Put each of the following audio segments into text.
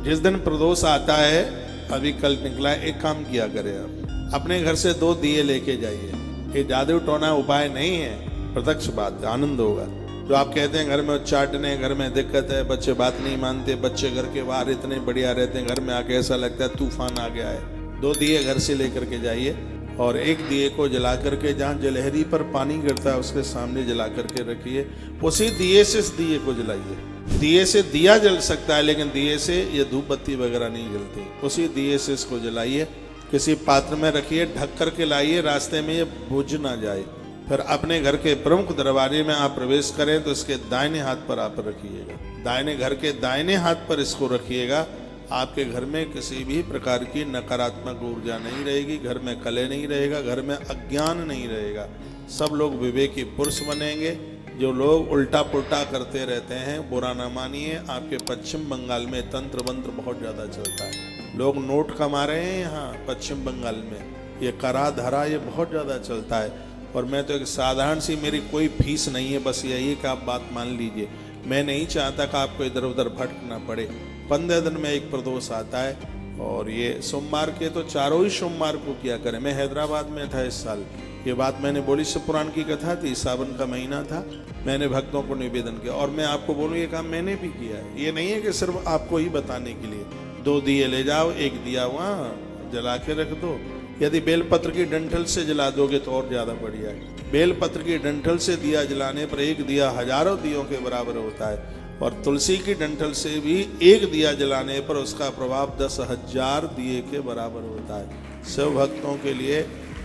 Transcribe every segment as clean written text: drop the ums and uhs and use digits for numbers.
जिस दिन प्रदोष आता है, अभी कल निकला है, एक काम किया करें आप, अपने घर से 2 दिए लेके जाइए। ये जादू टोना उपाय नहीं है, प्रत्यक्ष बात है, आनंद होगा। जो आप कहते हैं घर में उच्चाटने, घर में दिक्कत है, बच्चे बात नहीं मानते, बच्चे घर के बाहर इतने बढ़िया रहते हैं, घर में आके ऐसा लगता है तूफान आ गया है। 2 दिए घर से लेकर के जाइए और एक दिए को जला करके जहाँ जलहरी पर पानी गिरता है उसके सामने जला करके रखिए। उसी दिए से इस दिए को जलाइए। दिए से दिया जल सकता है, लेकिन दिए से ये धूप बत्ती वगैरह नहीं जलती। उसी दिए से इसको जलाइए, किसी पात्र में रखिए, ढक करके लाइए, रास्ते में ये बुझ ना जाए। फिर अपने घर के प्रमुख दरवाजे में आप प्रवेश करें तो इसके दाहिने हाथ पर आप रखिएगा। दाहिने घर के दाहिने हाथ पर इसको रखिएगा। आपके घर में किसी भी प्रकार की नकारात्मक ऊर्जा नहीं रहेगी, घर में कलह नहीं रहेगा, घर में अज्ञान नहीं रहेगा। सब लोग विवेकी पुरुष बनेंगे। जो लोग उल्टा पुल्टा करते रहते हैं, बुरा न मानिए। आपके पश्चिम बंगाल में तंत्र मंत्र बहुत ज़्यादा चलता है। लोग नोट कमा रहे हैं यहाँ पश्चिम बंगाल में, ये करा धरा ये बहुत ज़्यादा चलता है। और मैं तो एक साधारण सी, मेरी कोई फीस नहीं है, बस यही कि आप बात मान लीजिए। मैं नहीं चाहता कि आपको इधर उधर भटकना पड़े। 15 दिन में एक प्रदोष आता है और ये सोमवार के तो 4 ही सोमवार को किया करें। मैं हैदराबाद में था इस साल, ये बात मैंने बोली, शिव पुराण की कथा थी, सावन का महीना था, मैंने भक्तों को निवेदन किया। और मैं आपको बोलूँ ये काम मैंने भी किया है। ये नहीं है कि सिर्फ आपको ही बताने के लिए। 2 दिए ले जाओ, एक दिया वहाँ जला के रख दो। यदि बेलपत्र की डंठल से जला दोगे तो और ज़्यादा बढ़िया है। बेलपत्र की डंठल से दिया जलाने पर एक दिया हजारों दियों के बराबर होता है। और तुलसी की डंठल से भी एक दिया जलाने पर उसका प्रभाव 10,000 दिए के बराबर होता है। शिव भक्तों के लिए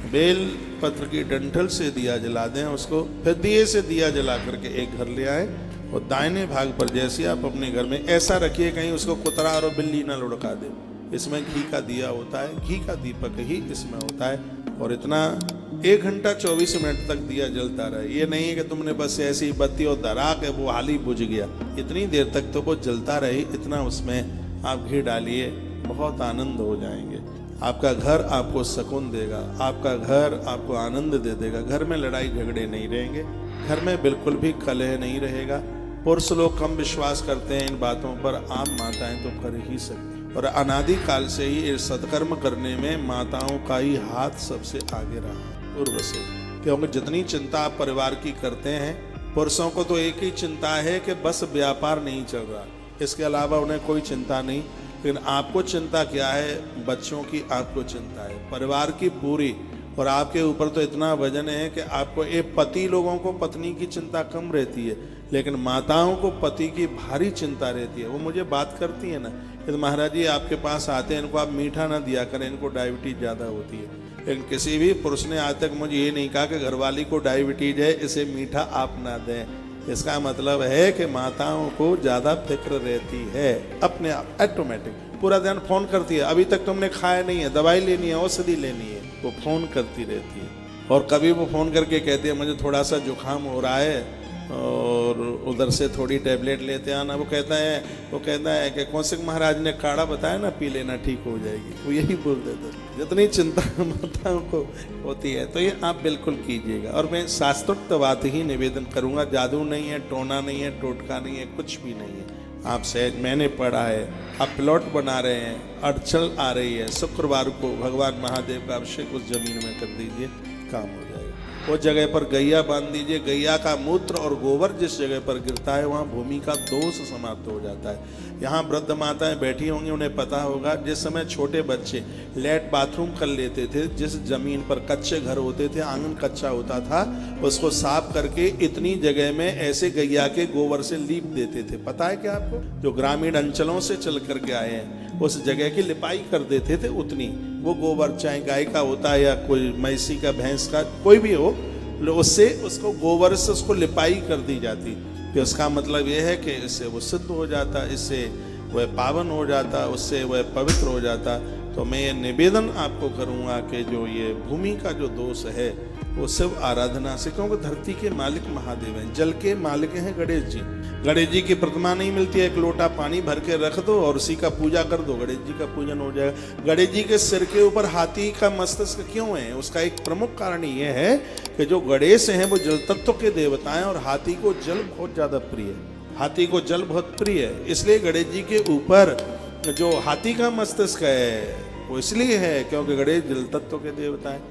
बेल पत्र की डंठल से दिया जला दें उसको, फिर दिए से दिया जला करके एक घर ले आए। और दाहिने भाग पर जैसे आप अपने घर में ऐसा रखिए कहीं उसको कुतरा और बिल्ली ना लुढ़का दे। इसमें घी का दिया होता है, घी का दीपक ही इसमें होता है। और इतना 1 घंटा 24 मिनट तक दिया जलता रहे। ये नहीं है कि तुमने बस ऐसी बत्ती और धरा के वो हाल ही बुझ गया, इतनी देर तक तो वो जलता रहे। इतना उसमें आप घी डालिए, बहुत आनंद हो जाएंगे। आपका घर आपको सुकून देगा, आपका घर आपको आनंद दे देगा। घर में लड़ाई झगड़े नहीं रहेंगे, घर में बिल्कुल भी कलह नहीं रहेगा। पुरुष लोग कम विश्वास करते हैं इन बातों पर, आप माताएं तो कर ही सकती। और अनादि काल से ही सत्कर्म करने में माताओं का ही हाथ सबसे आगे रहा है, पूर्व से। क्योंकि जितनी चिंता आप परिवार की करते हैं, पुरुषों को तो एक ही चिंता है कि बस व्यापार नहीं चल रहा, इसके अलावा उन्हें कोई चिंता नहीं। लेकिन आपको चिंता क्या है? बच्चों की आपको चिंता है, परिवार की पूरी। और आपके ऊपर तो इतना वजन है कि आपको, एक पति लोगों को पत्नी की चिंता कम रहती है, लेकिन माताओं को पति की भारी चिंता रहती है। वो मुझे बात करती है ना कि महाराज जी आपके पास आते हैं, इनको आप मीठा ना दिया करें, इनको डायबिटीज ज़्यादा होती है। लेकिन किसी भी पुरुष ने आज तक मुझे ये नहीं कहा कि घरवाली को डायबिटीज है, इसे मीठा आप ना दें। इसका मतलब है कि माताओं को ज़्यादा फिक्र रहती है, अपने आप ऑटोमेटिक पूरा दिन फोन करती है। अभी तक तुमने खाया नहीं है, दवाई लेनी है, औषधि लेनी है, वो फोन करती रहती है। और कभी वो फोन करके कहती है मुझे थोड़ा सा जुकाम हो रहा है और उधर से थोड़ी टैबलेट लेते आना। वो कहता है कि कौशिक महाराज ने काढ़ा बताया ना, पी लेना, ठीक हो जाएगी। वो यही बोल देते। जितनी चिंता माताओं को होती है तो ये आप बिल्कुल कीजिएगा। और मैं शास्त्रोक्त बात ही निवेदन करूँगा, जादू नहीं है, टोना नहीं है, टोटका नहीं है, कुछ भी नहीं है। आप सहज, मैंने पढ़ा है, आप प्लॉट बना रहे हैं, अड़चन आ रही है, शुक्रवार को भगवान महादेव का अभिषेक उस जमीन में कर दीजिए, काम हो जाएगा। वो जगह पर गैया बांध दीजिए। गैया का मूत्र और गोबर जिस जगह पर गिरता है वहाँ भूमि का दोष समाप्त हो जाता है। यहाँ वृद्ध माताएं बैठी होंगी, उन्हें पता होगा, जिस समय छोटे बच्चे लेट बाथरूम कर लेते थे, जिस जमीन पर कच्चे घर होते थे, आंगन कच्चा होता था, उसको साफ करके इतनी जगह में ऐसे गैया के गोबर से लीप देते थे। पता है क्या आपको? जो ग्रामीण अंचलों से चल करके आए हैं उस जगह की लिपाई कर देते थे। उतनी वो गोबर, चाहे गाय का होता है या कोई मैसी का, भैंस का, कोई भी हो, उससे उसको गोबर से उसको लिपाई कर दी जाती। तो उसका मतलब ये है कि इससे वो सिद्ध हो जाता, इससे वह पावन हो जाता, उससे वह पवित्र हो जाता। तो मैं ये निवेदन आपको करूँगा कि जो ये भूमि का जो दोष है वो शिव आराधना से, क्योंकि धरती के मालिक महादेव हैं, जल के मालिक हैं गणेश जी। गणेश जी की प्रतिमा नहीं मिलती है, एक लोटा पानी भर के रख दो और उसी का पूजा कर दो, गणेश जी का पूजन हो जाएगा। गणेश जी के सिर के ऊपर हाथी का मस्तिष्क क्यों है? उसका एक प्रमुख कारण ये है कि जो गणेश हैं वो जल तत्व के देवता हैं और हाथी को जल बहुत ज्यादा प्रिय है। हाथी को जल बहुत प्रिय है, इसलिए गणेश जी के ऊपर जो हाथी का मस्तिष्क है वो इसलिए है क्योंकि गणेश जल तत्व के देवता है।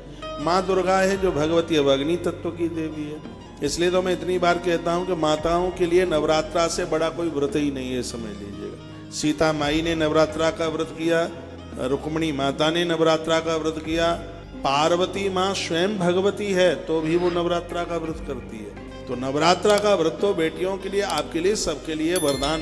माँ दुर्गा है जो भगवती अब अग्नि तत्व की देवी है। इसलिए तो मैं इतनी बार कहता हूँ कि माताओं के लिए नवरात्रा से बड़ा कोई व्रत ही नहीं है, समझ लीजिएगा। सीता माई ने नवरात्रा का व्रत किया, रुक्मिणी माता ने नवरात्रा का व्रत किया, पार्वती माँ स्वयं भगवती है तो भी वो नवरात्रा का व्रत करती है। तो नवरात्रा का व्रत तो बेटियों के लिए, आपके लिए, सबके लिए वरदान है।